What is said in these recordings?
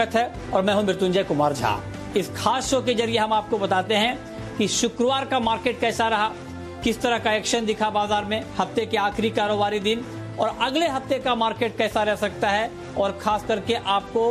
स्वागत है और मैं हूं मृत्युंजय कुमार झा। इस खास शो के जरिए हम आपको बताते हैं कि शुक्रवार का मार्केट कैसा रहा, किस तरह का एक्शन दिखा बाजार में, हफ्ते के आखिरी कारोबारी दिन और अगले हफ्ते का मार्केट कैसा रह सकता है और खास करके आपको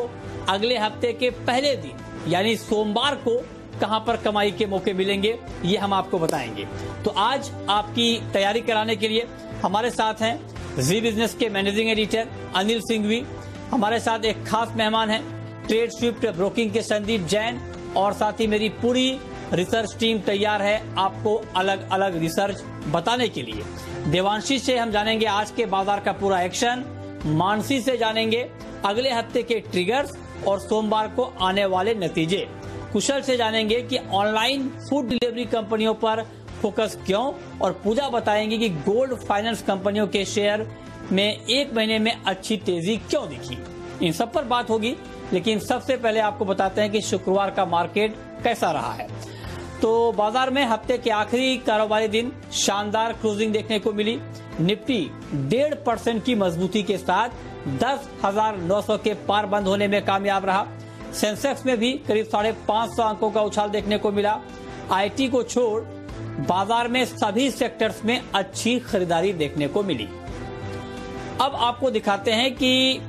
अगले हफ्ते के पहले दिन यानी सोमवार को कहां पर कमाई के मौके मिलेंगे, ये हम आपको बताएंगे। तो आज आपकी तैयारी कराने के लिए हमारे साथ हैं जी बिजनेस के मैनेजिंग एडिटर अनिल सिंघवी, हमारे साथ एक खास मेहमान हैं ट्रेड स्विफ्ट ब्रोकिंग के संदीप जैन और साथ ही मेरी पूरी रिसर्च टीम तैयार है आपको अलग अलग रिसर्च बताने के लिए। देवांशी से हम जानेंगे आज के बाजार का पूरा एक्शन, मानसी से जानेंगे अगले हफ्ते के ट्रिगर्स और सोमवार को आने वाले नतीजे, कुशल से जानेंगे कि ऑनलाइन फूड डिलीवरी कंपनियों पर फोकस क्यों और पूजा बताएंगे कि गोल्ड फाइनेंस कंपनियों के शेयर में एक महीने में अच्छी तेजी क्यों दिखी। इन सब पर बात होगी, लेकिन सबसे पहले आपको बताते हैं कि शुक्रवार का मार्केट कैसा रहा है। तो बाजार में हफ्ते के आखिरी कारोबारी दिन शानदार क्लोजिंग देखने को मिली। निफ्टी 1.5% की मजबूती के साथ 10,900 के पार बंद होने में कामयाब रहा। सेंसेक्स में भी करीब 550 अंकों का उछाल देखने को मिला। आईटी को छोड़ बाजार में सभी सेक्टर्स में अच्छी खरीदारी देखने को मिली। अब आपको दिखाते हैं कि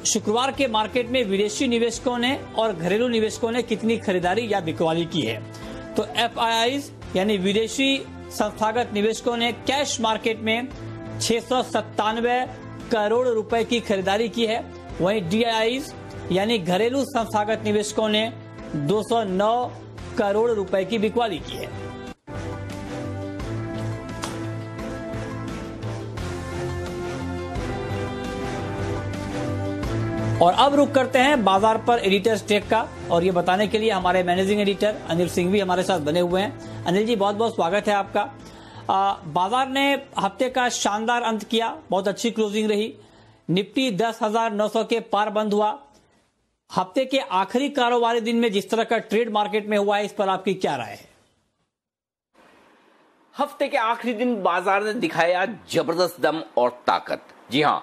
शुक्रवार के मार्केट में विदेशी निवेशकों ने और घरेलू निवेशकों ने कितनी खरीदारी या बिकवाली की है। तो एफआईआईज यानी विदेशी संस्थागत निवेशकों ने कैश मार्केट में 697 करोड़ रुपए की खरीदारी की है, वहीं डीआईआईज यानी घरेलू संस्थागत निवेशकों ने 209 करोड़ रुपए की बिकवाली की है। और अब रुक करते हैं बाजार पर एडिटर्स टेक का, और ये बताने के लिए हमारे मैनेजिंग एडिटर अनिल सिंघवी हमारे साथ बने हुए हैं। अनिल जी, बहुत बहुत स्वागत है आपका। बाजार ने हफ्ते का शानदार अंत किया, बहुत अच्छी क्लोजिंग रही। निफ्टी 10,900 के पार बंद हुआ। हफ्ते के आखिरी कारोबारी दिन में जिस तरह का ट्रेड मार्केट में हुआ है, इस पर आपकी क्या राय है? हफ्ते के आखिरी दिन बाजार ने दिखाया जबरदस्त दम और ताकत। जी हां,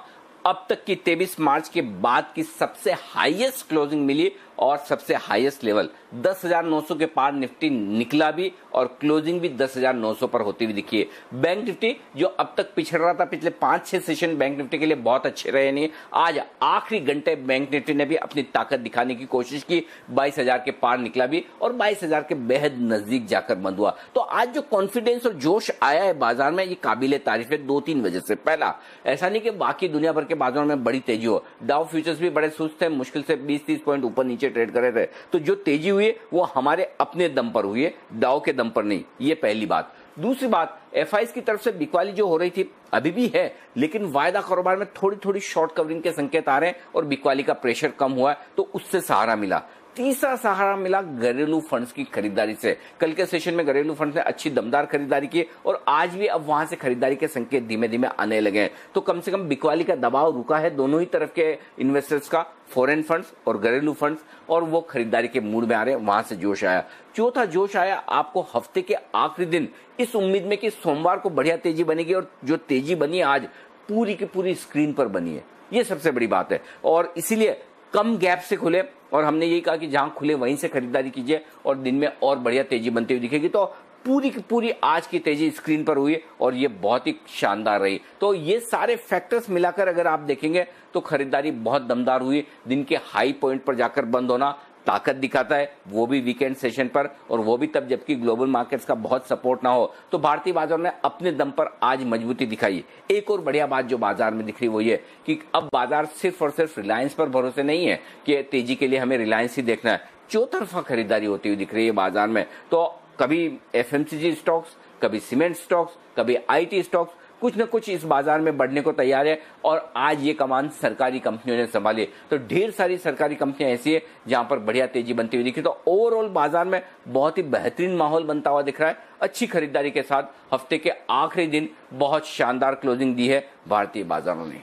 अब तक की 23 मार्च के बाद की सबसे हाईएस्ट क्लोजिंग मिली और सबसे हाईएस्ट लेवल 10,900 के पार निफ्टी निकला भी और क्लोजिंग भी 10,900 पर होती हुई दिखी है। बैंक निफ्टी जो अब तक पिछड़ रहा था, पिछले 5-6 सेशन बैंक निफ्टी के लिए बहुत अच्छे रहे नहीं, आज आखिरी घंटे बैंक निफ्टी ने भी अपनी ताकत दिखाने की कोशिश की, 22,000 के पार निकला भी और 22,000 के बेहद नजदीक जाकर बंद हुआ। तो आज जो कॉन्फिडेंस और जोश आया है बाजार में, ये काबिले तारीफ है 2-3 वजह से। पहला, ऐसा नहीं कि बाकी दुनिया भर के बाजारों में बड़ी तेजी हो, डाउ फ्यूचर्स भी बड़े सुस्त थे, मुश्किल से 20-30 पॉइंट ऊपर नीचे ट्रेड कर रहे थे। तो जो तेजी हुई है वो हमारे अपने दम पर हुई है, डाउ के दम पर नहीं। ये पहली बात। दूसरी बात, एफआईआईज की तरफ से बिकवाली जो हो रही थी अभी भी है, लेकिन वायदा कारोबार में थोड़ी थोड़ी शॉर्ट कवरिंग के संकेत आ रहे हैं और बिकवाली का प्रेशर कम हुआ है, तो उससे सहारा मिला। तीसरा सहारा मिला घरेलू फंड्स की खरीदारी से। कल के सेशन में घरेलू फंड्स ने अच्छी दमदार खरीदारी की और आज भी अब वहां से खरीदारी के संकेत धीमे धीमे आने लगे हैं। तो कम से कम बिकवाली का दबाव रुका है दोनों ही तरफ के इन्वेस्टर्स का, फॉरेन फंड्स और घरेलू फंड्स, और वो खरीदारी के मूड में आ रहे हैं, वहां से जोश आया। चौथा जोश आया आपको हफ्ते के आखिरी दिन इस उम्मीद में कि सोमवार को बढ़िया तेजी बनेगी, और जो तेजी बनी आज पूरी की पूरी स्क्रीन पर बनी है। ये सबसे बड़ी बात है और इसीलिए कम गैप से खुले और हमने यही कहा कि जहां खुले वहीं से खरीदारी कीजिए और दिन में और बढ़िया तेजी बनती हुई दिखेगी। तो पूरी की पूरी आज की तेजी स्क्रीन पर हुई और ये बहुत ही शानदार रही। तो ये सारे फैक्टर्स मिलाकर अगर आप देखेंगे तो खरीदारी बहुत दमदार हुई। दिन के हाई पॉइंट पर जाकर बंद होना ताकत दिखाता है, वो भी वीकेंड सेशन पर, और वो भी तब जबकि ग्लोबल मार्केट्स का बहुत सपोर्ट ना हो। तो भारतीय बाजार ने अपने दम पर आज मजबूती दिखाई। एक और बढ़िया बात जो बाजार में दिख रही वो ये कि अब बाजार सिर्फ और सिर्फ रिलायंस पर भरोसे नहीं है कि तेजी के लिए हमें रिलायंस ही देखना है, चौतरफा खरीदारी होती हुई दिख रही है बाजार में। तो कभी एफएमसीजी स्टॉक्स, कभी सीमेंट स्टॉक्स, कभी आईटी स्टॉक्स, कुछ न कुछ इस बाजार में बढ़ने को तैयार है और आज ये कमान सरकारी कंपनियों ने संभाली। तो ढेर सारी सरकारी कंपनियां ऐसी है जहां पर बढ़िया तेजी बनती हुई दिखी। तो ओवरऑल बाजार में बहुत ही बेहतरीन माहौल बनता हुआ दिख रहा है। अच्छी खरीदारी के साथ हफ्ते के आखिरी दिन बहुत शानदार क्लोजिंग दी है भारतीय बाजारों ने।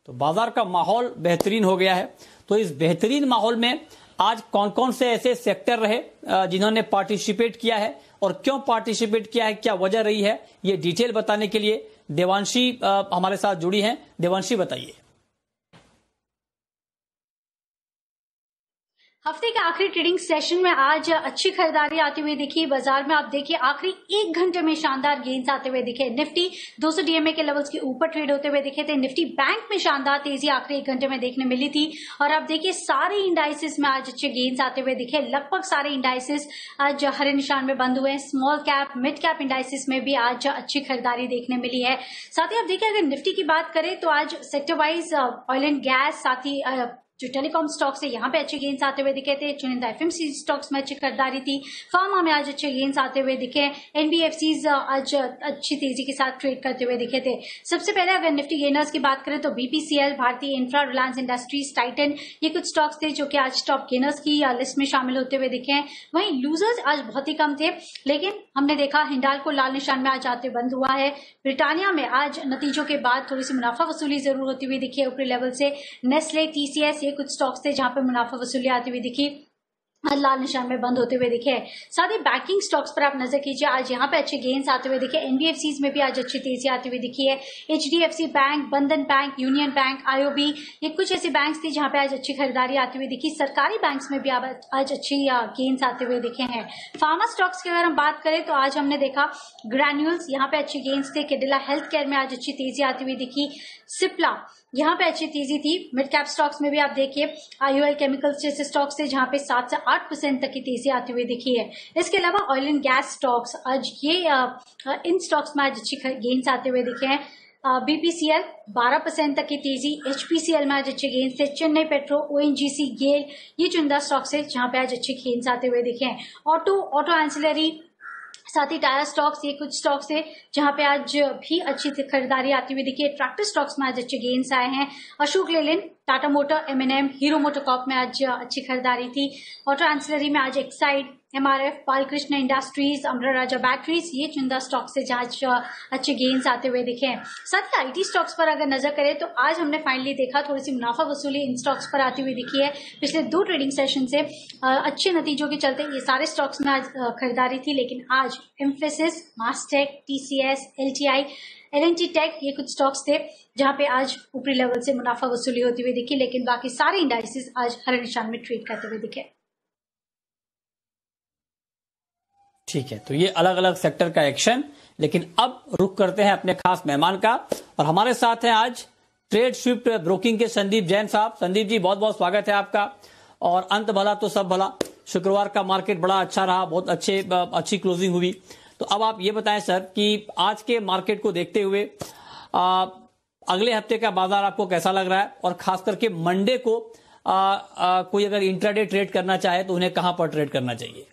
तो बाजार का माहौल बेहतरीन हो गया है। तो इस बेहतरीन माहौल में आज कौन कौन से ऐसे सेक्टर रहे जिन्होंने पार्टिसिपेट किया है और क्यों पार्टिसिपेट किया है, क्या वजह रही है, ये डिटेल बताने के लिए देवांशी हमारे साथ जुड़ी हैं। देवांशी बताइए। हफ्ते के आखिरी ट्रेडिंग सेशन में आज अच्छी खरीदारी आती हुई दिखी। बाजार में आप देखिए आखिरी 1 घंटे में शानदार गेन्स आते हुए दिखे। निफ्टी 200 डीएमए के लेवल्स के ऊपर ट्रेड होते हुए दिखे थे। निफ्टी बैंक में शानदार तेजी आखिरी 1 घंटे में देखने मिली थी। और आप देखिए सारे इंडाइसिस में आज अच्छे गेन्स आते हुए दिखे। लगभग सारे इंडाइसिस आज हरे निशान में बंद हुए। Small cap mid cap indices में भी आज अच्छी खरीदारी देखने मिली है। साथ ही आप देखिए अगर निफ्टी की बात करें तो आज sector wise oil and gas, साथ ही जो टेलीकॉम स्टॉक्स है यहाँ पे अच्छे गेन्स आते हुए दिखे थे। चुनिंदा एफएमसीजी स्टॉक्स में अच्छी खरीदारी थी। फार्मा में आज अच्छे गेन्स आते हुए दिखे। एनबीएफसीज आज अच्छी तेजी के साथ ट्रेड करते हुए दिखे थे। सबसे पहले अगर निफ्टी गेनर्स की बात करें तो बीपीसीएल, भारतीय इंफ्रा, रिलायंस इंडस्ट्रीज, टाइटन, ये कुछ स्टॉक्स थे जो कि आज टॉप गेनर्स की लिस्ट में शामिल होते हुए दिखे हैं। वहीं लूजर्स आज बहुत ही कम थे, लेकिन हमने देखा हिंडाल्को लाल निशान में आज आते बंद हुआ है। ब्रिटानिया में आज नतीजों के बाद थोड़ी सी मुनाफा वसूली जरूर होती हुई दिखी है ऊपरी लेवल से। नेस्ले, टीसीएस, कुछ स्टॉक्स थे जहां पे मुनाफा वसूली आती हुई दिखी, लाल निशान में बंद होते हुए दिखे। साथ ही बैंकिंग स्टॉक्स पर आप नजर कीजिए, आज यहाँ पे अच्छे गेन्स आते हुए दिखे। एनबीएफसीज में भी आज अच्छी तेजी आती हुई दिखी है। एचडीएफसी बैंक, बंधन बैंक, यूनियन बैंक, आईओबी, ये कुछ ऐसे बैंक्स थे जहां पे आज अच्छी खरीदारी आती हुई दिखी। सरकारी बैंक्स में भी आज अच्छी गेन्स आते हुए दिखे हैं। फार्मा स्टॉक्स की अगर हम बात करें तो आज हमने देखा ग्रैन्यूल्स, यहाँ पे अच्छे गेन्स थे। कैडिला हेल्थ केयर में आज अच्छी तेजी आती हुई दिखी। सिप्ला, यहाँ पे अच्छी तेजी थी। मिड कैप स्टॉक्स में भी आप देखिए आईओएल केमिकल्स जैसे स्टॉक्स थे जहां पे 7 से 8% तक की तेजी आती हुई दिखी है। इसके अलावा ऑयल एंड गैस स्टॉक्स, आज ये इन स्टॉक्स में आज अच्छी गेन्स आते हुए दिखे हैं। बीपीसीएल 12% तक की तेजी, एचपीसीएल में आज अच्छे गेन्स थे। चेन्नई पेट्रो, ओएनजीसी, गेल, ये चुनिंदा स्टॉक्स है जहां पे आज अच्छे गेन्स आते हुए दिखे हैं। ऑटो एंसिलरी, साथ ही टायर स्टॉक्स, ये कुछ स्टॉक्स है जहां पे आज भी अच्छी खरीदारी आती हुई दिखी है। ट्रैक्टर स्टॉक्स में आज अच्छे गेन्स आए हैं। अशोक लेलैंड, टाटा मोटर, एमएनएम, हीरो मोटोकॉर्प में आज अच्छी खरीदारी थी। ऑटो एंसिलरी में आज एक्साइड, एमआरएफ, बालकृष्ण इंडस्ट्रीज, अमरा राजा बैटरीज, ये चुनिंदा स्टॉक्स है जहां अच्छे गेन्स आते हुए दिखे हैं। साथ ही आईटी स्टॉक्स पर अगर नजर करें तो आज हमने फाइनली देखा थोड़ी सी मुनाफा वसूली इन स्टॉक्स पर आती हुई दिखी है। पिछले 2 ट्रेडिंग सेशन से अच्छे नतीजों के चलते ये सारे स्टॉक्स में आज खरीदारी थी, लेकिन आज एम्फेसिस, मास्टेक, टीसीएस, एलटीआई, एलएनटी टेक, ये कुछ स्टॉक्स थे जहां पे आज ऊपरी लेवल से मुनाफा वसूली होती हुई दिखी, लेकिन बाकी सारे इंडाइसेस आज हरे निशान में ट्रेड करते हुए दिखे। ठीक है, तो ये अलग अलग सेक्टर का एक्शन। लेकिन अब रुख करते हैं अपने खास मेहमान का, और हमारे साथ हैं आज ट्रेड स्विफ्ट ब्रोकिंग के संदीप जैन साहब। संदीप जी, बहुत बहुत स्वागत है आपका। और अंत भला तो सब भला, शुक्रवार का मार्केट बड़ा अच्छा रहा, बहुत अच्छी क्लोजिंग हुई। तो अब आप ये बताएं सर कि आज के मार्केट को देखते हुए अगले हफ्ते का बाजार आपको कैसा लग रहा है, और खास करके मंडे को कोई अगर इंट्राडे ट्रेड करना चाहे तो उन्हें कहां पर ट्रेड करना चाहिए?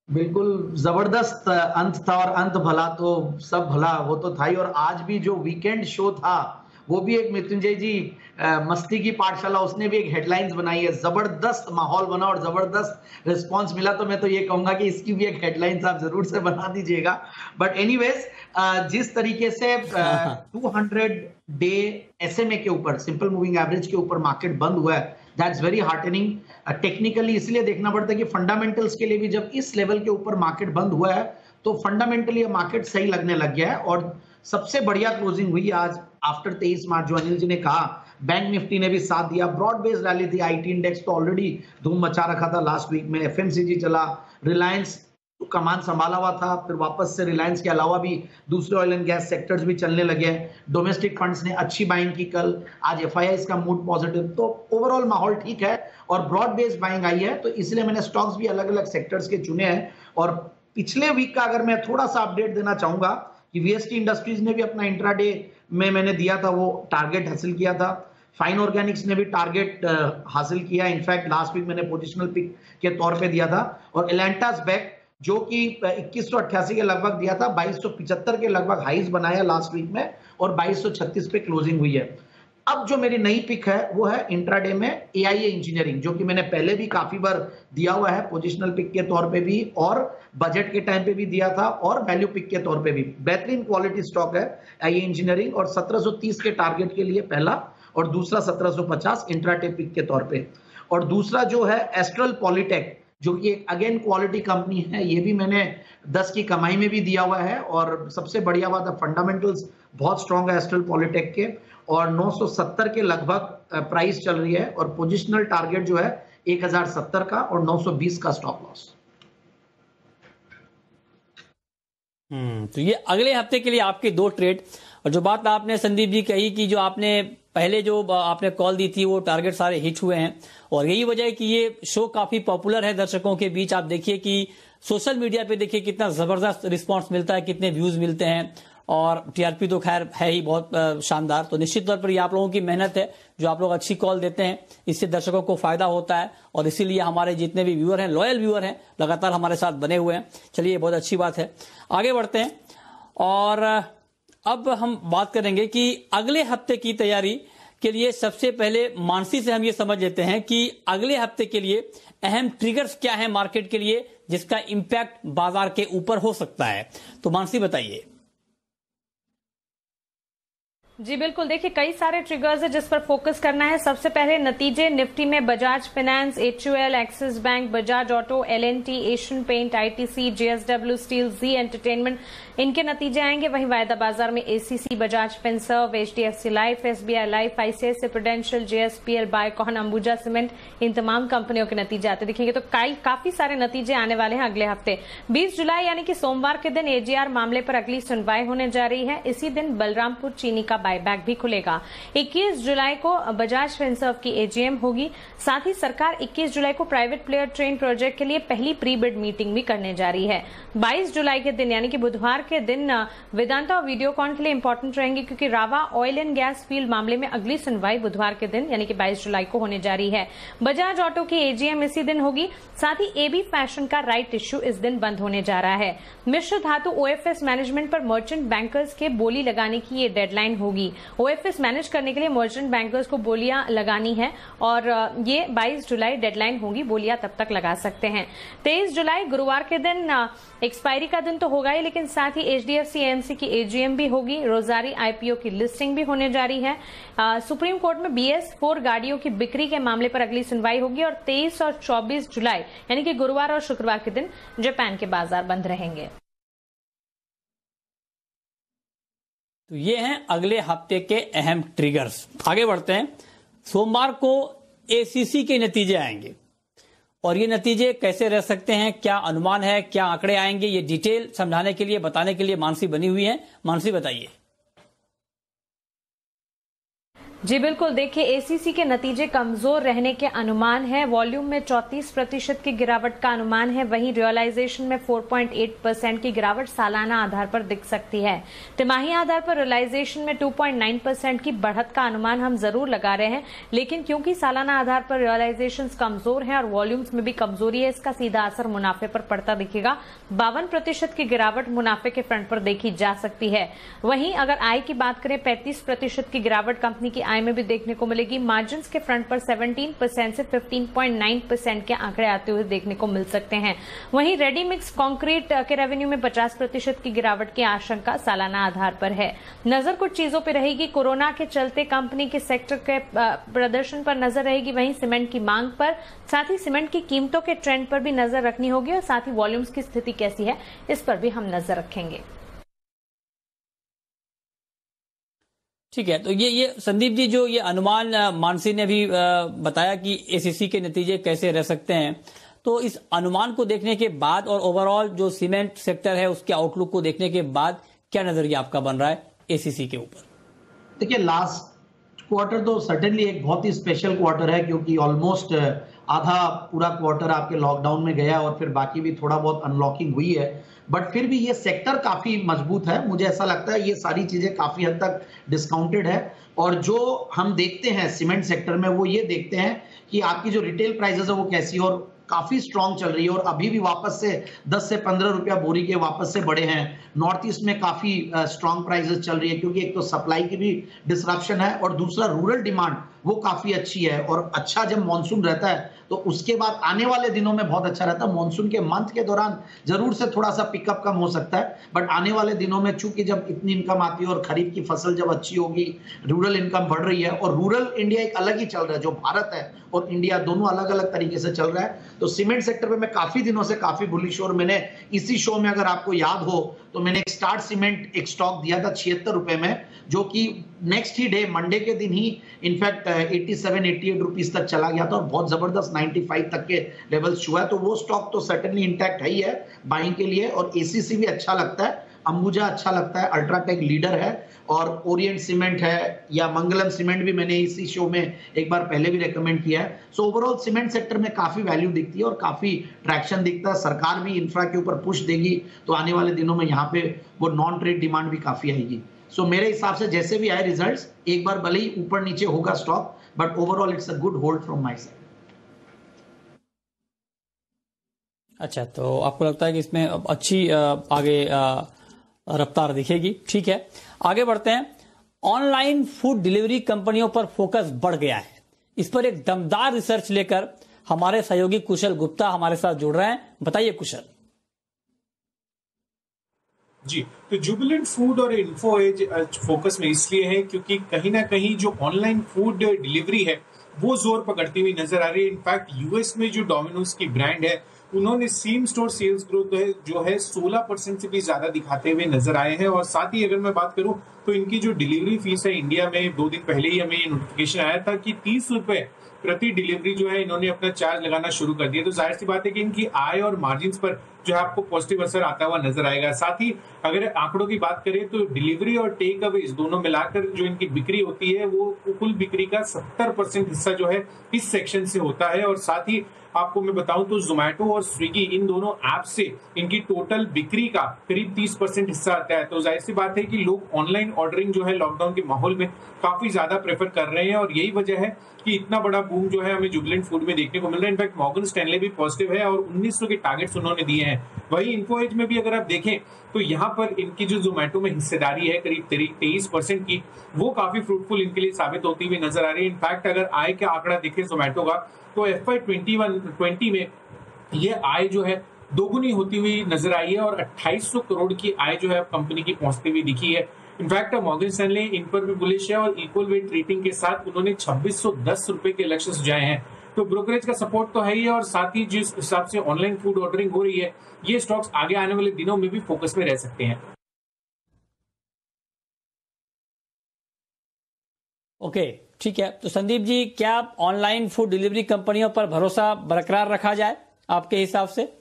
बिल्कुल जबरदस्त अंत था, और अंत भला तो सब भला, वो तो था ही। और आज भी जो वीकेंड शो था वो भी एक मृत्युंजय जी मस्ती की पाठशाला, उसने भी एक हेडलाइंस बनाई है। जबरदस्त माहौल बना और जबरदस्त रिस्पांस मिला, तो मैं तो ये कहूंगा कि इसकी भी एक हेडलाइंस आप जरूर से बना दीजिएगा। बट एनीवेज, जिस तरीके से 200 डे एसएमए के ऊपर, सिंपल मूविंग एवरेज के ऊपर मार्केट बंद हुआ है, दैट्स वेरी हार्टनिंग। टेक्निकली इसलिए देखना पड़ता है कि फंडामेंटल्स के लिए भी जब इस लेवल के ऊपर मार्केट बंद हुआ है तो फंडामेंटली मार्केट सही लगने लग गया है। और सबसे बढ़िया क्लोजिंग हुई आज आफ्टर 23 मार्च, जो अनिल जी ने कहा। बैंक निफ्टी ने भी साथ दिया, ब्रॉड बेस्ड रैली थी। आईटी इंडेक्स तो ऑलरेडी धूम मचा रखा था लास्ट वीक में, एफएमसीजी चला, रिलायंस तो कमान संभाला हुआ था, फिर वापस से रिलायंस के अलावा भी दूसरे ऑयल एंड गैस सेक्टर्स भी चलने लगे हैं। डोमेस्टिक फंड्स ने अच्छी बाइंग की कल, आज एफआईआईज का मूड पॉजिटिव, तो ओवरऑल माहौल ठीक है और ब्रॉड बेस्ड बाइंग आई है। तो इसलिए मैंने स्टॉक्स भी अलग अलग सेक्टर्स के चुने हैं। और पिछले वीक का अगर मैं थोड़ा सा अपडेट देना चाहूंगा कि वीएसटी इंडस्ट्रीज ने भी अपना इंट्राडे में मैंने दिया था वो टारगेट हासिल किया था। फाइन ऑर्गेनिक्स ने भी टारगेट हासिल किया, इनफैक्ट लास्ट वीक मैंने पोजिशनल पिक के तौर पे दिया था। और एलेंटास बैक जो कि 2188 के लगभग दिया था, 2275 के लगभग हाइज बनाया लास्ट वीक में और 2236 पे क्लोजिंग हुई है। अब जो मेरी नई पिक है वो है इंट्राडे में एआईए इंजीनियरिंग, जो कि मैंने पहले भी काफी बार दिया हुआ है, पोजिशनल पिक के तौर पे भी और बजट के टाइम पे भी दिया था और वैल्यू पिक के तौर पे भी। बेहतरीन क्वालिटी स्टॉक है एआईए इंजीनियरिंग, और 1730 के टारगेट के लिए पहला, और दूसरा 1750 इंट्राडे पिक के तौर पे। और दूसरा जो है एस्ट्रल पॉलिटेक, जो कि एक अगेन क्वालिटी कंपनी है, ये भी मैंने 10 की कमाई में भी दिया हुआ है। और सबसे बढ़िया बात है फंडामेंटल्स बहुत स्ट्रांग है एस्ट्रल पॉलिटेक के, और 970 के लगभग प्राइस चल रही है, और पोजिशनल टारगेट जो है 1070 का और 920 का स्टॉप लॉस। तो ये अगले हफ्ते के लिए आपके 2 ट्रेड। और जो बात आपने संदीप जी कही कि जो आपने पहले जो आपने कॉल दी थी वो टारगेट सारे हिट हुए हैं, और यही वजह है कि ये शो काफी पॉपुलर है दर्शकों के बीच। आप देखिए कि सोशल मीडिया पे देखिए कितना जबरदस्त रिस्पांस मिलता है, कितने व्यूज मिलते हैं, और टीआरपी तो खैर है ही बहुत शानदार। तो निश्चित तौर पर ये आप लोगों की मेहनत है, जो आप लोग अच्छी कॉल देते हैं, इससे दर्शकों को फायदा होता है, और इसीलिए हमारे जितने भी व्यूअर हैं, लॉयल व्यूअर हैं, लगातार हमारे साथ बने हुए हैं। चलिए, बहुत अच्छी बात है। आगे बढ़ते हैं, और अब हम बात करेंगे कि अगले हफ्ते की तैयारी के लिए सबसे पहले मानसी से हम ये समझ लेते हैं कि अगले हफ्ते के लिए अहम ट्रिगर्स क्या है मार्केट के लिए, जिसका इंपैक्ट बाजार के ऊपर हो सकता है। तो मानसी बताइए। जी बिल्कुल, देखिए कई सारे ट्रिगर्स है जिस पर फोकस करना है। सबसे पहले नतीजे निफ्टी में Bajaj finance, HUL, Axis Bank, Bajaj auto, LNT, Asian paint, ITC, JSW steel, Zee entertainment, इनके नतीजे आएंगे। वहीं वायदा बाजार में ACC, Bajaj Finserv, HDFC life, SBI life, ICICI Prudential, JSPL, Biocon, Ambuja cement, इन तमाम कंपनियों के नतीजे आते दिखेंगे। तो काफी सारे नतीजे आने वाले हैं अगले हफ्ते। 20 जुलाई यानी कि सोमवार के दिन AGR मामले पर अगली सुनवाई होने जा रही है। इसी दिन बलरामपुर चीनी का बायबैक भी खुलेगा। 21 जुलाई को बजाज फिनसर्व की AGM होगी। साथ ही सरकार 21 जुलाई को प्राइवेट प्लेयर ट्रेन प्रोजेक्ट के लिए पहली प्री बिड मीटिंग भी करने जा रही है। 22 जुलाई के दिन यानी कि बुधवार के दिन वेदांता और वीडियोकॉन के लिए इंपॉर्टेंट रहेंगे, क्योंकि रावा ऑयल एंड गैस फील्ड मामले में अगली सुनवाई बुधवार के दिन यानी कि 22 जुलाई को होने जा रही है। बजाज ऑटो की AGM इसी दिन होगी। साथ ही AB फैशन का राइट इश्यू इस दिन बंद होने जा रहा है। मिश्र धातु OFS मैनेजमेंट पर मर्चेंट बैंकर्स के बोली लगाने की ये डेडलाइन होगी। OFS मैनेज करने के लिए मर्चेंट बैंकर्स को बोलियां लगानी है, और ये 22 जुलाई डेडलाइन होगी। बोलियां तब तक लगा सकते हैं। 23 जुलाई गुरुवार के दिन एक्सपायरी का दिन तो होगा ही, लेकिन साथ ही HDFC AMC की AGM भी होगी। रोजारी IPO की लिस्टिंग भी होने जा रही है। सुप्रीम कोर्ट में BS4 गाड़ियों की बिक्री के मामले पर अगली सुनवाई होगी। और 23 और 24 जुलाई यानी कि गुरुवार और शुक्रवार के दिन जापान के बाजार बंद रहेंगे। तो ये हैं अगले हफ्ते के अहम ट्रिगर्स। आगे बढ़ते हैं। सोमवार को ACC के नतीजे आएंगे, और ये नतीजे कैसे रह सकते हैं, क्या अनुमान है, क्या आंकड़े आएंगे, ये डिटेल समझाने के लिए, बताने के लिए मानसी बनी हुई है। मानसी बताइए। जी बिल्कुल, देखिए ACC के नतीजे कमजोर रहने के अनुमान है। वॉल्यूम में 34% की गिरावट का अनुमान है। वहीं रियलाइजेशन में 4.8% की गिरावट सालाना आधार पर दिख सकती है। तिमाही आधार पर रियलाइजेशन में 2.9% की बढ़त का अनुमान हम जरूर लगा रहे हैं, लेकिन क्योंकि सालाना आधार पर रियलाइजेशन कमजोर है और वॉल्यूम्स में भी कमजोरी है, इसका सीधा असर मुनाफे पर पड़ता दिखेगा। 52% की गिरावट मुनाफे के फ्रंट पर देखी जा सकती है। वहीं अगर आय की बात करें, 35% की गिरावट कंपनी की आय में भी देखने को मिलेगी। मार्जिन्स के फ्रंट पर 17% से 15.9% के आंकड़े आते हुए देखने को मिल सकते हैं। वहीं रेडी मिक्स कंक्रीट के रेवेन्यू में 50% की गिरावट की आशंका सालाना आधार पर है। नजर कुछ चीजों पर रहेगी। कोरोना के चलते कंपनी के सेक्टर के प्रदर्शन पर नजर रहेगी। वहीं सीमेंट की मांग पर, साथ ही सीमेंट की कीमतों के ट्रेंड पर भी नजर रखनी होगी, और साथ ही वॉल्यूम्स की स्थिति कैसी है इस पर भी हम नजर रखेंगे। ठीक है, तो ये संदीप जी, जो ये अनुमान मानसी ने भी बताया कि ACC के नतीजे कैसे रह सकते हैं, तो इस अनुमान को देखने के बाद और ओवरऑल जो सीमेंट सेक्टर है उसके आउटलुक को देखने के बाद क्या नजरिया आपका बन रहा है ACC के ऊपर? देखिए, लास्ट क्वार्टर तो सर्टेनली एक बहुत ही स्पेशल क्वार्टर है, क्योंकि ऑलमोस्ट आधा पूरा क्वार्टर आपके लॉकडाउन में गया और फिर बाकी भी थोड़ा बहुत अनलॉकिंग हुई है। बट फिर भी ये सेक्टर काफी मजबूत है। मुझे ऐसा लगता है ये सारी चीजें काफी हद तक डिस्काउंटेड है। और जो हम देखते हैं सीमेंट सेक्टर में, वो ये देखते हैं कि आपकी जो रिटेल प्राइसेस है वो कैसी है, और काफी स्ट्रांग चल रही है, और अभी भी वापस से 10 से 15 रुपया बोरी के वापस से बढ़े हैं। नॉर्थ ईस्ट में काफी स्ट्रांग प्राइसेस चल रही है, क्योंकि एक तो सप्लाई की भी डिसरप्शन है, और दूसरा रूरल डिमांड वो काफी अच्छी है। और अच्छा जब मानसून रहता है तो उसके बाद आने वाले दिनों में बहुत अच्छा रहता है। मानसून के मंथ के दौरान जरूर से थोड़ा सा पिकअप कम हो सकता है, बट आने वाले दिनों में चूंकि जब इतनी इनकम आती है और खरीफ की फसल जब अच्छी होगी, रूरल इनकम बढ़ रही है, और रूरल इंडिया एक अलग ही चल रहा है, जो भारत है और इंडिया दोनों अलग अलग तरीके से चल रहा है। तो सीमेंट सेक्टर पे मैं काफी दिनों से काफी बुलिश हूं। और मैंने इसी शो में, अगर आपको याद हो, तो मैंने एक स्टार्ट सीमेंट एक स्टॉक दिया था 76 रुपए में, जो कि नेक्स्ट ही डे मंडे के दिन ही इनफैक्ट 87-88 रुपीज तक चला गया था और बहुत जबरदस्त 95 तक के लेवल्स छुआ है। तो वो स्टॉक तो सर्टेनली इंटैक्ट है ही है बाइंग के लिए। और एसीसी भी अच्छा लगता है, अंबुजा अच्छा लगता है, अल्ट्राटेक लीडर है, और ओरिएंट सीमेंट है, या मंगलम सीमेंट भी मैंने इसी शो में एक बार पहले भी रेकमेंड किया है। सो ओवरऑल सीमेंट सेक्टर में काफी वैल्यू दिखती है और काफी ट्रैक्शन दिखता है। सरकार भी इंफ्रा के ऊपर पुश देगी तो आने वाले दिनों में यहाँ पे वो नॉन ट्रेड डिमांड भी काफी आएगी। सो मेरे हिसाब से जैसे भी आए रिजल्ट्स, एक बार भले ही ऊपर नीचे होगा stock, but overall it's a good hold from my side. अच्छा, तो आपको लगता है कि इसमें अच्छी आगे रफ्तार दिखेगी। ठीक है, आगे बढ़ते हैं। ऑनलाइन फूड डिलीवरी कंपनियों पर फोकस बढ़ गया है। इस पर एक दमदार रिसर्च लेकर हमारे सहयोगी कुशल गुप्ता हमारे साथ जुड़ रहे हैं। बताइए कुशल। जी, तो जुबिलेंट फूड और इन्फो एज फोकस में इसलिए है क्योंकि कहीं ना कहीं जो ऑनलाइन फूड डिलीवरी है वो जोर पकड़ती हुई नजर आ रही है। इनफैक्ट यूएस में जो डोमिनोज की ब्रांड है, उन्होंने सेम स्टोर सेल्स ग्रोथ जो है 16% से भी ज्यादा दिखाते हुए नजर आए हैं। और साथ ही अगर मैं बात करूं तो इनकी जो डिलीवरी फीस है, इंडिया में 2 दिन पहले ही हमें ये नोटिफिकेशन आया था कि 30 रुपए प्रति डिलीवरी जो है इन्होंने अपना चार्ज लगाना शुरू कर दिया। तो जाहिर सी बात है कि इनकी आय और मार्जिन पर जो है आपको पॉजिटिव असर आता हुआ नजर आएगा। साथ ही अगर आंकड़ों की बात करें तो डिलीवरी और टेक अवे दोनों मिलाकर जो इनकी बिक्री होती है वो कुल बिक्री का 70% हिस्सा जो है इस सेक्शन से होता है। और साथ ही आपको मैं बताऊं तो जोमैटो और स्विगी, इन दोनों ऐप से इनकी टोटल बिक्री का करीब 30% हिस्सा आता है। तो जाहिर सी बात है कि लोग ऑनलाइन ऑर्डरिंग जो है लॉकडाउन के माहौल में काफी ज्यादा प्रेफर कर रहे हैं और यही वजह है कि इतना बड़ा बूम जो है हमें जुबिलेंट फूड में देखने को मिल रहा है। इनफैक्ट मॉर्गन स्टैनले भी पॉजिटिव है और 1900 के टारगेट्स उन्होंने दिए हैं। वही इन्फो एज में भी अगर आप देखें तो यहाँ पर इनकी जो जोमैटो में हिस्सेदारी है करीब 23% की, वो काफी फ्रूटफुल इनके लिए साबित होती हुई नजर आ रही है। इनफैक्ट अगर आय का आंकड़ा देखें जोमैटो का तो FY 2021 में ये आय जो है दोगुनी होती हुई नजर आई है और 2800 करोड़ की आय जो है कंपनी की पहुंचती हुई दिखी है। इनफैक्ट मॉर्गन स्टैनले इन पर भी बुलिश है और इक्वल वेट रेटिंग के साथ उन्होंने 2610 रुपए के लक्ष्य सुझाए हैं। तो ब्रोकरेज का सपोर्ट तो है ही है और साथ ही जिस हिसाब से ऑनलाइन फूड ऑर्डरिंग हो रही है, ये स्टॉक्स आगे आने वाले दिनों में भी फोकस में रह सकते हैं। ओके, ठीक है। तो संदीप जी, क्या ऑनलाइन फूड डिलीवरी कंपनियों पर भरोसा बरकरार रखा जाए आपके हिसाब से?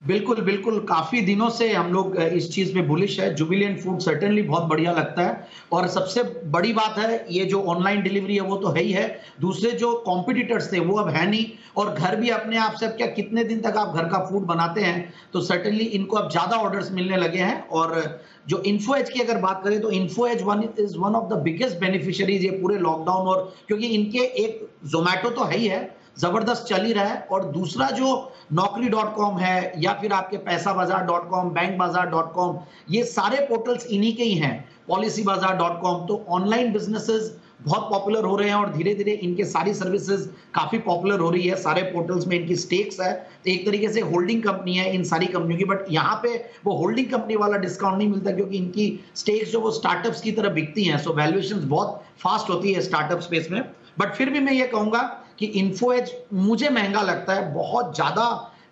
बिल्कुल बिल्कुल, काफी दिनों से हम लोग इस चीज में बुलिश है। जुबिलेंट फूड सर्टेनली बहुत बढ़िया लगता है और सबसे बड़ी बात है ये जो ऑनलाइन डिलीवरी है वो तो है ही है, दूसरे जो कॉम्पिटिटर्स थे वो अब है नहीं, और घर भी अपने आप से, अब क्या कितने दिन तक आप घर का फूड बनाते हैं, तो सर्टेनली इनको अब ज्यादा ऑर्डर्स मिलने लगे हैं। और जो इन्फो एज की अगर बात करें तो Info Edge is one of the biggest beneficiaries ये पूरे लॉकडाउन, और क्योंकि इनके एक जोमैटो तो है ही है, जबरदस्त चल ही रहा है, और दूसरा जो नौकरी.com है या फिर आपके पैसाबाजार.com, बैंकबाजार.com, ये सारे पोर्टल्स इन्हीं के ही हैं, पॉलिसीबाजार.com। तो ऑनलाइन बिजनेसेस बहुत पॉपुलर हो रहे हैं और धीरे धीरे इनके सारी सर्विसेज काफी पॉपुलर हो रही है। सारे पोर्टल्स में इनकी स्टेक्स है, तो एक तरीके से होल्डिंग कंपनी है इन सारी कंपनियों की। बट यहाँ पे वो होल्डिंग कंपनी वाला डिस्काउंट नहीं मिलता क्योंकि इनकी स्टेक्स जो वो स्टार्टअप्स की तरह बिकती हैं, सो वैल्यूएशंस बहुत फास्ट होती है स्टार्टअप स्पेस में। बट फिर भी मैं ये कहूंगा कि इन्फो एज मुझे महंगा लगता है, बहुत ज्यादा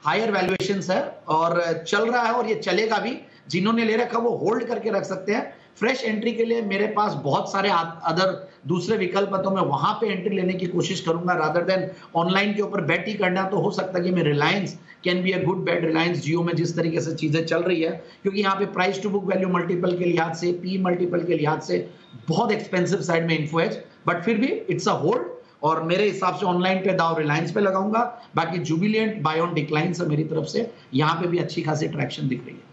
हायर वैल्यूएशंस है और चल रहा है और ये चलेगा भी। जिन्होंने ले रखा वो होल्ड करके रख सकते हैं। फ्रेश एंट्री के लिए मेरे पास बहुत सारे अदर दूसरे विकल्प है, तो मैं वहां पे एंट्री लेने की कोशिश करूंगा रादर देन ऑनलाइन के ऊपर बेट ही करना। तो हो सकता है कि मैं Reliance can be a good bet, Reliance Jio में जिस तरीके से चीजें चल रही है, क्योंकि यहाँ पे price to book value multiple के लिहाज से, पी मल्टीपल के लिहाज से बहुत एक्सपेंसिव साइड में इन्फो एज, बट फिर भी इट्स अ होल्ड। और मेरे हिसाब से ऑनलाइन पे दाव रिलायंस पे लगाऊंगा, बाकी जुबिलेंट बाय ऑन डिक्लाइन से मेरी तरफ से यहां पे भी अच्छी खासी ट्रैक्शन दिख रही है।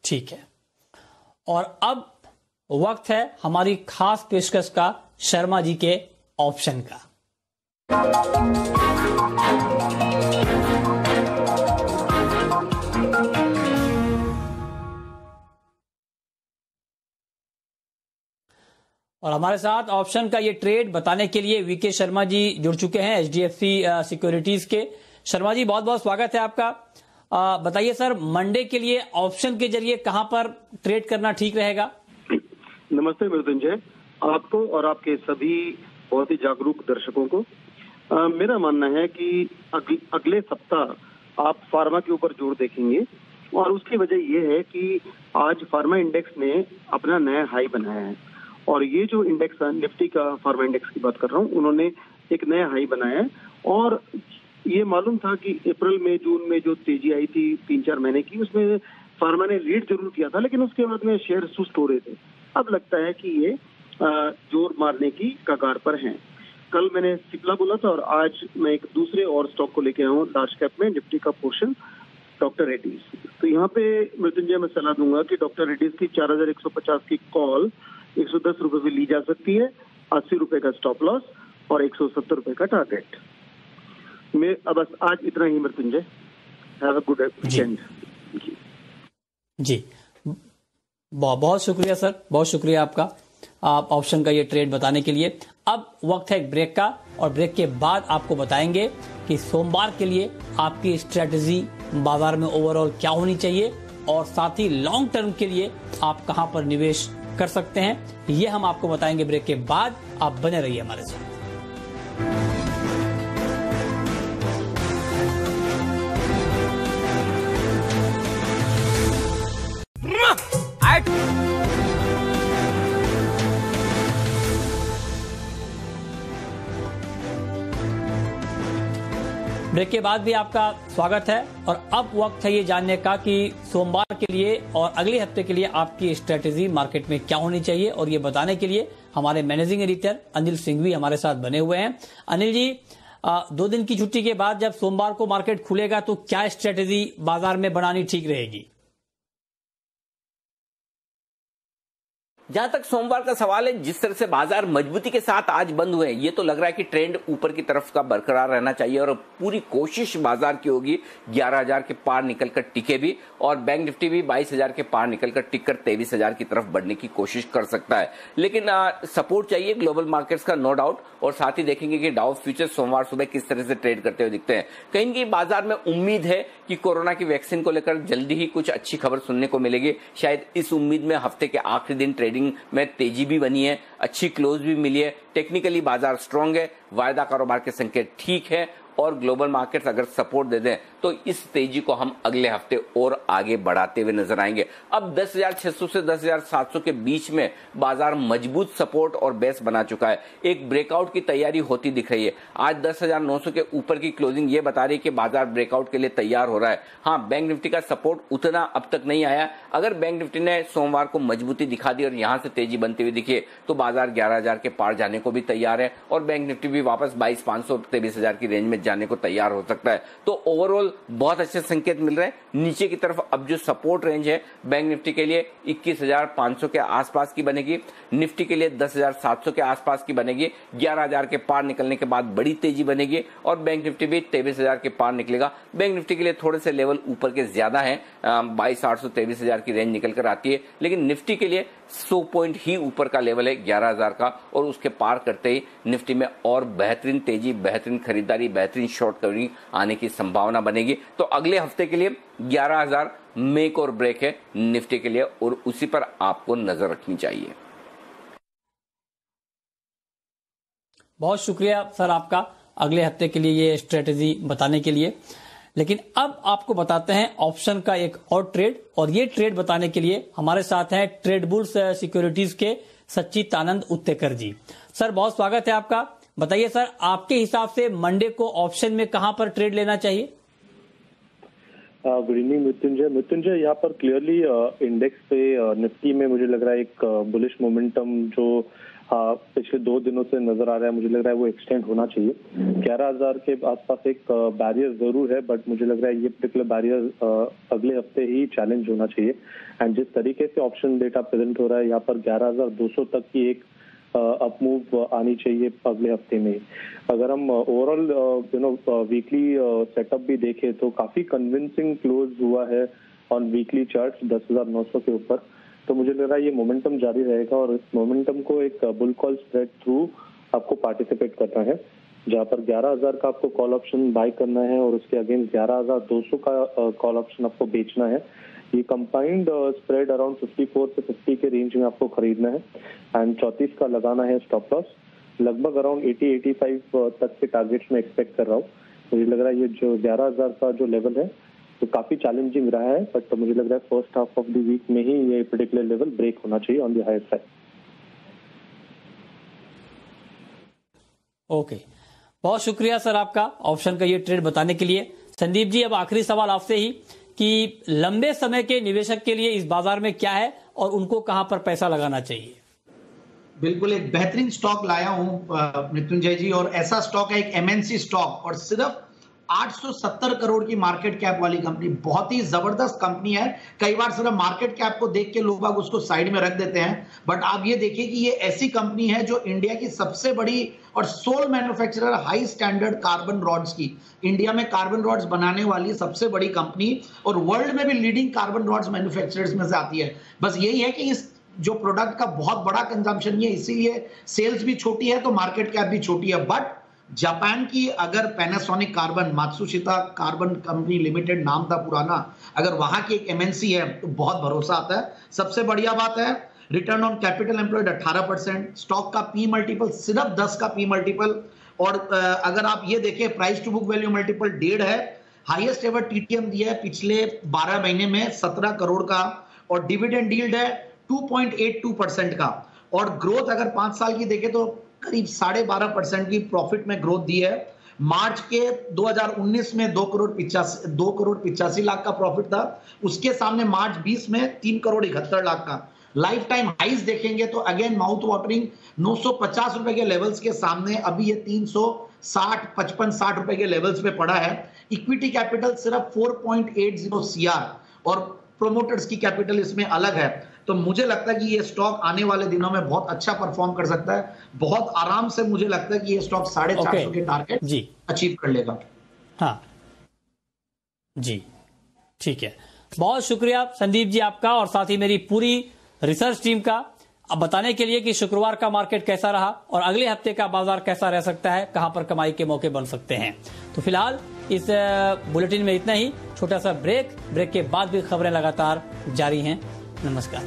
ठीक है, और अब वक्त है हमारी खास पेशकश का, शर्मा जी के ऑप्शन का। और हमारे साथ ऑप्शन का ये ट्रेड बताने के लिए वीके शर्मा जी जुड़ चुके हैं एचडीएफसी सिक्योरिटीज के। शर्मा जी बहुत बहुत स्वागत है आपका। बताइए सर, मंडे के लिए ऑप्शन के जरिए कहां पर ट्रेड करना ठीक रहेगा? नमस्ते मृत्युंजय, आपको और आपके सभी बहुत ही जागरूक दर्शकों को। मेरा मानना है कि अगले सप्ताह आप फार्मा के ऊपर जोर देखेंगे और उसकी वजह यह है कि आज फार्मा इंडेक्स ने अपना नया हाई बनाया है और ये जो इंडेक्स है, निफ्टी का फार्मा इंडेक्स की बात कर रहा हूँ, उन्होंने एक नया हाई बनाया है। और ये मालूम था कि अप्रैल में जून में जो तेजी आई थी 3-4 महीने की, उसमें फार्मा ने लीड जरूर किया था, लेकिन उसके बाद में शेयर सुस्त हो रहे थे। अब लगता है कि ये जोर मारने की कगार पर हैं। कल मैंने सिप्ला बोला था और आज मैं एक दूसरे और स्टॉक को लेके आया हूँ लार्ज कैप में, निफ्टी का पोर्शन डॉक्टर रेड्डीज। तो यहाँ पे मृत्युंजय मैं सलाह दूंगा कि डॉक्टर रेड्डीज की 4150 की कॉल 110 रुपए पे ली जा सकती है, 80 रुपए का स्टॉप लॉस और 170 रुपए का टारगेट। मैं बस आज इतना ही Mrityunjay. Have a good weekend. जी बहुत शुक्रिया सर, बहुत शुक्रिया आपका आप ऑप्शन का ये ट्रेड बताने के लिए। अब वक्त है एक ब्रेक का और ब्रेक के बाद आपको बताएंगे कि सोमवार के लिए आपकी स्ट्रेटजी बाजार में ओवरऑल क्या होनी चाहिए और साथ ही लॉन्ग टर्म के लिए आप कहां पर निवेश कर सकते हैं, ये हम आपको बताएंगे ब्रेक के बाद। आप बने रहिए हमारे साथ। ब्रेक के बाद भी आपका स्वागत है और अब वक्त है ये जानने का कि सोमवार के लिए और अगले हफ्ते के लिए आपकी स्ट्रेटेजी मार्केट में क्या होनी चाहिए। और ये बताने के लिए हमारे मैनेजिंग एडिटर अनिल सिंघवी हमारे साथ बने हुए हैं। अनिल जी, 2 दिन की छुट्टी के बाद जब सोमवार को मार्केट खुलेगा तो क्या स्ट्रेटेजी बाजार में बनानी ठीक रहेगी? जहां तक सोमवार का सवाल है, जिस तरह से बाजार मजबूती के साथ आज बंद हुए हैं, ये तो लग रहा है कि ट्रेंड ऊपर की तरफ का बरकरार रहना चाहिए और पूरी कोशिश बाजार की होगी 11,000 के पार निकलकर टिके भी और बैंक निफ्टी भी 22,000 के पार निकलकर टिककर 23,000 की तरफ बढ़ने की कोशिश कर सकता है। लेकिन सपोर्ट चाहिए ग्लोबल मार्केट्स का, नो डाउट। और साथ ही देखेंगे कि डाउ फ्यूचर सोमवार सुबह किस तरह से ट्रेड करते हुए दिखते हैं। कहीं न कहीं बाजार में उम्मीद है कि कोरोना की वैक्सीन को लेकर जल्दी ही कुछ अच्छी खबर सुनने को मिलेगी। शायद इस उम्मीद में हफ्ते के आखिरी दिन ट्रेडिंग में तेजी भी बनी है, अच्छी क्लोज भी मिली है। टेक्निकली बाजार स्ट्रांग है, वायदा कारोबार के संकेत ठीक है और ग्लोबल मार्केट्स अगर सपोर्ट दे दें तो इस तेजी को हम अगले हफ्ते और आगे बढ़ाते हुए नजर आएंगे। अब 10,600 से 10,700 के बीच में बाजार मजबूत सपोर्ट और बेस बना चुका है। एक ब्रेकआउट की तैयारी होती दिख रही है। आज 10,900 के ऊपर की क्लोजिंग ये बता रही है कि बाजार ब्रेकआउट के लिए तैयार हो रहा है। हाँ, बैंक निफ्टी का सपोर्ट उतना अब तक नहीं आया। अगर बैंक निफ्टी ने सोमवार को मजबूती दिखा दी और यहां से तेजी बनती हुई दिखे तो बाजार 11,000 के पार जाने को भी तैयार है और बैंक निफ्टी भी वापस 22,500 23,000 की रेंज में जाने को तैयार हो सकता है। तो ओवरऑल बहुत अच्छे संकेत मिल रहे हैं। नीचे की तरफ अब जो सपोर्ट रेंज है बैंक निफ्टी के लिए 21,500 के आसपास की बनेगी, निफ्टी के लिए 10,700 के आसपास की बनेगी। 11,000 के पार निकलने के बाद बड़ी तेजी बनेगी और बैंक निफ्टी भी 23,000 के पार निकलेगा। बैंक निफ्टी के लिए थोड़े से लेवल ऊपर के ज्यादा है, 22,800 23,000 की रेंज निकल कर आती है, लेकिन निफ्टी के लिए 100 पॉइंट ही ऊपर का लेवल है 11,000 का और उसके पार करते ही निफ्टी में और बेहतरीन तेजी, बेहतरीन खरीदारी, बेहतरीन शॉर्ट कवरिंग आने की संभावना बनेगी। तो अगले हफ्ते के लिए 11,000 मेक और ब्रेक है निफ्टी के लिए और उसी पर आपको नजर रखनी चाहिए। बहुत शुक्रिया सर आपका अगले हफ्ते के लिए ये स्ट्रेटेजी बताने के लिए। लेकिन अब आपको बताते हैं ऑप्शन का एक और ट्रेड और ये ट्रेड बताने के लिए हमारे साथ हैं ट्रेडबुल्स सिक्योरिटीज के सच्चिदानंद उत्तेकर जी। सर बहुत स्वागत है आपका। बताइए सर, आपके हिसाब से मंडे को ऑप्शन में कहां पर ट्रेड लेना चाहिए? गुड इवनिंग मृत्युंजय, यहाँ पर क्लियरली इंडेक्स पे निफ्टी में मुझे लग रहा है एक बुलिश मोमेंटम जो पिछले 2 दिनों से नजर आ रहा है, मुझे लग रहा है वो एक्सटेंड होना चाहिए। 11,000 के आसपास एक बैरियर जरूर है, बट मुझे लग रहा है ये पर्टिकुलर बैरियर अगले हफ्ते ही चैलेंज होना चाहिए। एंड जिस तरीके से ऑप्शन डेटा प्रेजेंट हो रहा है यहाँ पर 11,200 तक की एक अप मूव आनी चाहिए अगले हफ्ते में। अगर हम ओवरऑल वीकली सेटअप भी देखें तो काफी कन्विंसिंग क्लोज हुआ है ऑन वीकली चार्ट 10,900 के ऊपर। तो मुझे लग रहा है ये मोमेंटम जारी रहेगा और इस मोमेंटम को एक बुल कॉल स्प्रेड थ्रू आपको पार्टिसिपेट करना है, जहां पर 11,000 का आपको कॉल ऑप्शन बाय करना है और उसके अगेंस्ट 11,200 का कॉल ऑप्शन आपको बेचना है। ये कंबाइंड स्प्रेड अराउंड 54 से 50 के रेंज में आपको खरीदना है एंड 34 का लगाना है स्टॉप लॉस। लगभग अराउंड 80-85 तक के टारगेट्स में एक्सपेक्ट कर रहा हूँ। मुझे लग रहा है ये जो 11,000 का जो लेवल है तो काफी चैलेंजिंग रहा है, बट मुझे लग रहा है first half of the week में ही ये पर्टिकुलर लेवल ब्रेक होना चाहिए on the higher side. Okay, बहुत शुक्रिया सर आपका ऑप्शन का ये ट्रेड बताने के लिए। संदीप जी, अब आखिरी सवाल आपसे ही कि लंबे समय के निवेशक के लिए इस बाजार में क्या है और उनको कहां पर पैसा लगाना चाहिए? बिल्कुल एक बेहतरीन स्टॉक लाया हूं मृत्युंजय जी, और ऐसा स्टॉक है एक एमएनसी स्टॉक और सिर्फ 870 करोड़ की मार्केट कैप वाली कंपनी, बहुत ही जबरदस्त कंपनी है। कई बार सिर्फ मार्केट कैप को देख के लोग बाग उसको साइड में रख देते हैं, बट आप ये देखिए कि ये ऐसी कंपनी है जो इंडिया की सबसे बड़ी और sole manufacturer high standard carbon rods की, इंडिया में कार्बन रॉड्स बनाने वाली सबसे बड़ी कंपनी और वर्ल्ड में भी लीडिंग कार्बन रॉड्स मैन्युफैक्चरर्स में से आती है। बस यही है कि इस जो प्रोडक्ट का बहुत बड़ा कंजम्पशन है, इसीलिए सेल्स भी छोटी है तो मार्केट कैप भी छोटी है। बट जापान की अगर Panasonic carbon, Matsushita carbon company limited नाम था पुराना, अगर वहां की एक एमएनसी है तो बहुत भरोसा आता है। सबसे बढ़िया बात है return on capital employed 18%, stock का पी मल्टीपल सिर्फ 10 का पी मल्टीपल, और अगर आप ये देखें price to book value multiple 1.5 है। हाईएस्ट एवर टीटीएम दिया है पिछले 12 महीने में 17 करोड़ का, और डिविडेंड यील्ड है 2.82% का, और ग्रोथ अगर 5 साल की देखें तो करीब 12.5% की प्रॉफिट में ग्रोथ दी है। मार्च के 2019 में 2 करोड़ 85 लाख का प्रॉफिट था, उसके सामने मार्च 20 में 3 करोड़ 71 लाख का। लाइफ टाइम हाइज देखेंगे तो अगेन माउथ वाटरिंग 950 रुपए के लेवल्स के सामने अभी ये 360 रुपए के लेवल्स पे पड़ा है। इक्विटी कैपिटल सिर्फ 4.80 CR और प्रोमोटर्स की कैपिटल इसमें अलग है। तो मुझे लगता है कि ये स्टॉक आने वाले दिनों में बहुत अच्छा परफॉर्म कर सकता है, बहुत आराम से मुझे लगता है कि ये स्टॉक 450 के टारगेट जी अचीव कर लेगा। हाँ जी, ठीक है, बहुत शुक्रिया संदीप जी आपका और साथ ही मेरी पूरी रिसर्च टीम का अब बताने के लिए कि शुक्रवार का मार्केट कैसा रहा और अगले हफ्ते का बाजार कैसा रह सकता है, कहां पर कमाई के मौके बन सकते हैं। तो फिलहाल इस बुलेटिन में इतना ही, छोटा सा ब्रेक के बाद भी खबरें लगातार जारी हैं। नमस्कार।